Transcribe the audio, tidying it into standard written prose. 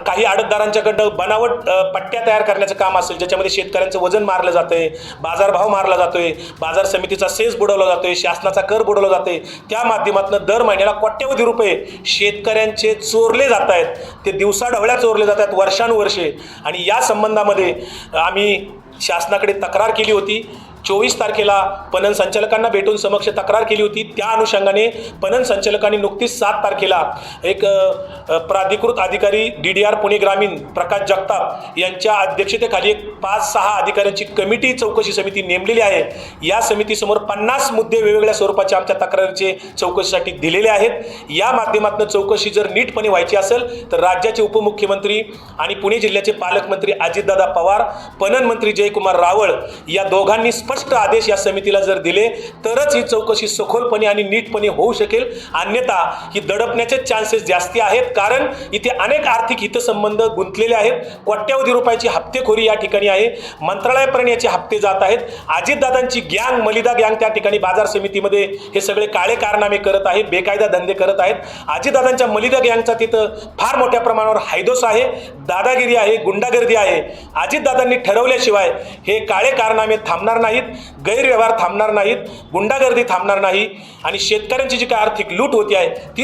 काही आडतदारांच्याकडं बनावट पट्ट्या तयार करण्याचं काम असेल, ज्याच्यामध्ये शेतकऱ्यांचं वजन मारलं जातंय, बाजारभाव मारला जातोय, बाजार समितीचा सेस बुडवला जातोय, शासनाचा कर बुडवला जातोय, त्या माध्यमातून दर महिन्याला कोट्यवधी रुपये शेतकऱ्यांचे चोरले जात आहेत. ते दिवसाढवळ्या चोरले जात आहेत वर्षानुवर्षे. आणि या संबंधामध्ये आम्ही शासनाकडे तक्रार केली होती. 24 तारखेला पणन संचालकांना भेटून समक्ष तक्रार केली होती. त्या अनुषंगाने पणन संचालकांनी नुकतीच 7 तारखेला एक प्राधिकृत अधिकारी DDR पुणे ग्रामीण प्रकाश जगताप यांच्या अध्यक्षतेखाली एक 5-6 अधिकाऱ्यांची कमिटी चौकशी समिती नेमलेली आहे. या समितीसमोर 50 मुद्दे वेगवेगळ्या स्वरूपाचे आमच्या तक्रारीचे चौकशीसाठी दिलेले आहेत. या माध्यमातून चौकशी जर नीटपणे व्हायची असेल तर राज्याचे उपमुख्यमंत्री आणि पुणे जिल्ह्याचे पालकमंत्री अजितदादा पवार, पणन मंत्री जयकुमार रावळ या दोघांनी स्पष्ट आदेश या समितीला जर दिले तरच ही चौकशी सखोलपणे आणि नीटपणे होऊ शकेल. अन्यथा ही दडपण्याचे चान्सेस जास्ती आहेत, कारण इथे अनेक आर्थिक हितसंबंध गुंतलेले आहेत. कोट्यवधी रुपयाची हप्तेखोरी या ठिकाणी आहे. मंत्रालयापर्यंत याचे हप्ते जात आहेत. अजितदादांची गँग, मलिदा गँग त्या ठिकाणी बाजार समितीमध्ये हे सगळे काळे कारनामे करत आहे, बेकायदा धंदे करत आहेत. अजितदादांच्या मलिदा गँगचा तिथं फार मोठ्या प्रमाणावर हायदोस आहे, दादागिरी आहे, गुंडागर्दी आहे. अजितदादांनी ठरवल्याशिवाय हे काळे कारनामे थांबणार नाहीत, गैरव्यवहार थांबणार नाहीत, गुंडागर्दी थांबणार नाही. आणि शेतकऱ्यांची जी काही आर्थिक लूट होती आहे ती